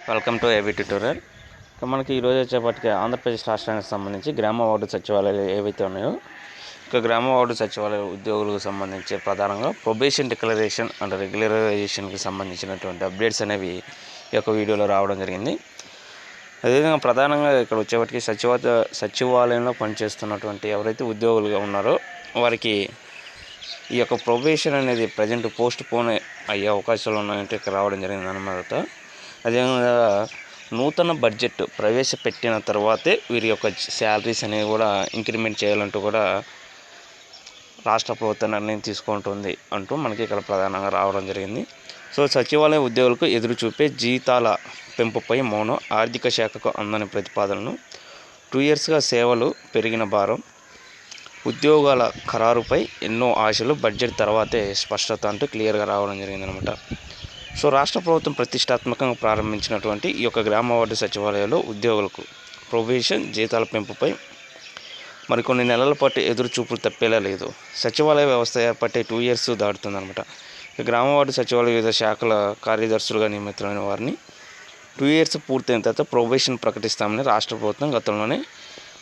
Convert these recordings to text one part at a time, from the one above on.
Welcome to AB tutorial. మనకి ఈరోజు వచ్చేపటికి ఆంధ్రప్రదేశ్ రాష్ట్రానికి సంబంధించి గ్రామ వార్డు సచివాలయాలు ఏవైతే ఉన్నాయో గ్రామ వార్డు సచివాలయ ఉద్యోగులకు సంబంధించి ప్రధానంగా ప్రొబేషన్ డిక్లరేషన్ అండ్ రెగ్యులరైజేషన్కి సంబంధించినటువంటి అప్డేట్స్ అనేవి ఈ యొక్క వీడియోలో రావడం జరిగింది. అదేవిధంగా ప్రధానంగా ఇక్కడ వచ్చేపటికి సచివాలయంలో పనిచేస్తున్నటువంటి ఎవరైతే ఉద్యోగులుగా ఉన్నారో వారికి ఈ యొక్క ప్రొబేషన్ అనేది ప్రజెంట్ పోస్ట్ పోన్ అయ్యే అవకాశాలు ఉన్నాయంటే ఇక్కడ రావడం జరిగింది అన్నమాట. అదేవిధంగా నూతన బడ్జెట్ ప్రవేశపెట్టిన తర్వాతే వీరి యొక్క శాలరీస్ అనేవి కూడా ఇంక్రిమెంట్ చేయాలంటూ కూడా రాష్ట్ర ప్రభుత్వం నిర్ణయం తీసుకుంటుంది అంటూ మనకి ఇక్కడ ప్రధానంగా రావడం జరిగింది. సో సచివాలయ ఉద్యోగులకు ఎదురు చూపే జీతాల పెంపుపై మౌనం, ఆర్థిక శాఖకు అందని ప్రతిపాదనలు, 2 ఇయర్స్గా సేవలు పెరిగిన భారం, ఉద్యోగాల ఖరారుపై ఎన్నో ఆశలు, బడ్జెట్ తర్వాతే స్పష్టత అంటూ క్లియర్గా రావడం జరిగిందనమాట. సో రాష్ట్ర ప్రభుత్వం ప్రతిష్టాత్మకంగా ప్రారంభించినటువంటి ఈ యొక్క గ్రామ వార్డు సచివాలయంలో ఉద్యోగులకు ప్రొబేషన్ జీతాల పెంపుపై మరికొన్ని నెలల పాటు ఎదురు చూపులు తప్పేలా లేదు. సచివాలయ వ్యవస్థ ఏర్పట్టే 2 ఇయర్స్ దాటుతుందన్నమాట. గ్రామ వార్డు సచివాలయ వివిధ శాఖల కార్యదర్శులుగా నియమితులైన వారిని 2 ఇయర్స్ పూర్తయిన తర్వాత ప్రొబేషన్ ప్రకటిస్తామని రాష్ట్ర ప్రభుత్వం గతంలోనే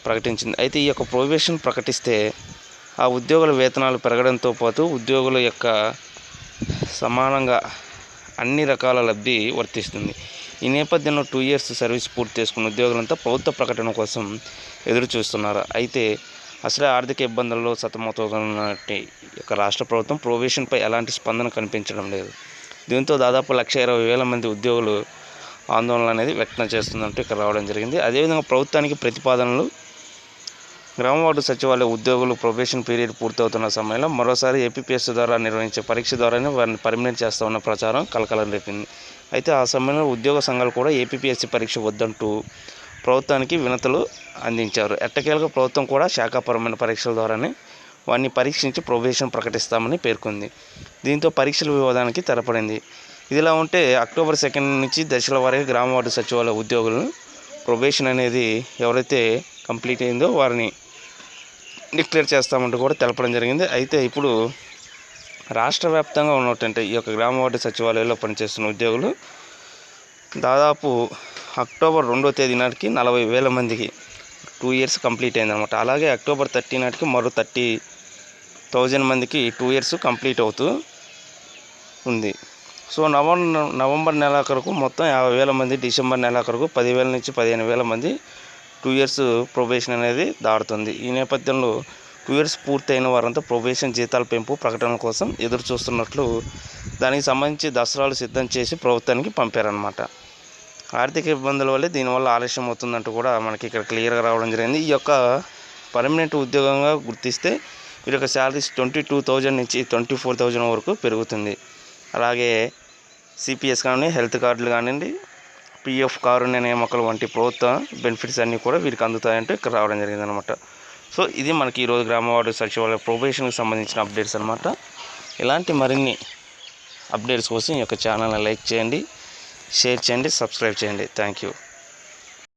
ప్రకటించింది. అయితే ఈ యొక్క ప్రొబేషన్ ప్రకటిస్తే ఆ ఉద్యోగుల వేతనాలు పెరగడంతో పాటు ఉద్యోగుల యొక్క సమానంగా అన్ని రకాల లబ్ధి వర్తిస్తుంది. ఈ నేపథ్యంలో 2 ఇయర్స్ సర్వీస్ పూర్తి చేసుకున్న ఉద్యోగులంతా ప్రభుత్వ ప్రకటన కోసం ఎదురు చూస్తున్నారు. అయితే అసలే ఆర్థిక ఇబ్బందుల్లో సతమతమవుతున్నటువంటి యొక్క రాష్ట్ర ప్రభుత్వం ప్రొబేషన్పై ఎలాంటి స్పందన కనిపించడం లేదు. దీంతో దాదాపు 1,20,000 మంది ఉద్యోగులు ఆందోళన అనేది వ్యక్తం చేస్తుందంటూ ఇక్కడ రావడం జరిగింది. అదేవిధంగా ప్రభుత్వానికి ప్రతిపాదనలు, గ్రామ వార్డు సచివాలయ ఉద్యోగులు ప్రొబేషన్ పీరియడ్ పూర్తవుతున్న సమయంలో మరోసారి ఏపీపీఎస్ ద్వారా నిర్వహించే పరీక్ష ద్వారానే వారిని పర్మనెంట్ చేస్తామన్న ప్రచారం కలకలం రేపింది. అయితే ఆ సమయంలో ఉద్యోగ సంఘాలు కూడా ఏపీపీఎస్సీ పరీక్ష వద్దంటూ ప్రభుత్వానికి వినతులు అందించారు. ఎట్టకేలకు ప్రభుత్వం కూడా శాఖాపరమైన పరీక్షల ద్వారానే వారిని పరీక్షించి ప్రొబేషన్ ప్రకటిస్తామని పేర్కొంది. దీంతో పరీక్షల వివాదానికి తెరపడింది. ఇదిలా ఉంటే అక్టోబర్ 2 నుంచి దశల వారీగా గ్రామ వార్డు సచివాలయ ఉద్యోగులను ప్రొబేషన్ అనేది ఎవరైతే కంప్లీట్ అయిందో వారిని డిక్లేర్ చేస్తామంటూ కూడా తెలపడం జరిగింది. అయితే ఇప్పుడు రాష్ట్ర వ్యాప్తంగా ఉన్నటువంటి ఈ యొక్క గ్రామ వార్డు సచివాలయంలో పనిచేస్తున్న ఉద్యోగులు దాదాపు అక్టోబర్ 2వ తేదీ నాటికి 40,000 మందికి 2 ఇయర్స్ కంప్లీట్ అయిందనమాట. అలాగే అక్టోబర్ 30 నాటికి మరో 30,000 మందికి 2 ఇయర్స్ కంప్లీట్ అవుతూ ఉంది. సో నవంబర్ నెలాఖరుకు మొత్తం 50,000 మంది, డిసెంబర్ నెలాఖరుకు 10,000 నుంచి 15,000 మంది 2 ఇయర్స్ ప్రొబేషన్ అనేది దాటుతుంది. ఈ నేపథ్యంలో 2 ఇయర్స్ పూర్తయిన వారంతా ప్రొబేషన్ జీతాల పెంపు ప్రకటన కోసం ఎదురు చూస్తున్నట్లు దానికి సంబంధించి దసరాలు సిద్ధం చేసి ప్రభుత్వానికి పంపారనమాట. ఆర్థిక ఇబ్బందుల వల్లే దీనివల్ల ఆలస్యం అవుతుందంటూ కూడా మనకి ఇక్కడ క్లియర్గా రావడం జరిగింది. ఈ యొక్క పర్మనెంట్ ఉద్యోగంగా గుర్తిస్తే వీరి యొక్క శాలరీస్ 22,000 నుంచి 24,000 వరకు పెరుగుతుంది. అలాగే సిపిఎస్ కానీ, హెల్త్ కార్డులు కానివ్వండి, పిఎఫ్, కారుణ్య నియామకాలు వంటి ప్రభుత్వ బెనిఫిట్స్ అన్నీ కూడా వీరికి అందుతాయంటూ ఇక్కడ రావడం జరిగిందనమాట. సో ఇది మనకి ఈరోజు గ్రామ వార్డు సచివాలయ ప్రొబేషన్కి సంబంధించిన అప్డేట్స్ అనమాట. ఇలాంటి మరిన్ని అప్డేట్స్ కోసం ఈ యొక్క ఛానల్ని లైక్ చేయండి, షేర్ చేయండి, సబ్స్క్రైబ్ చేయండి. Thank you.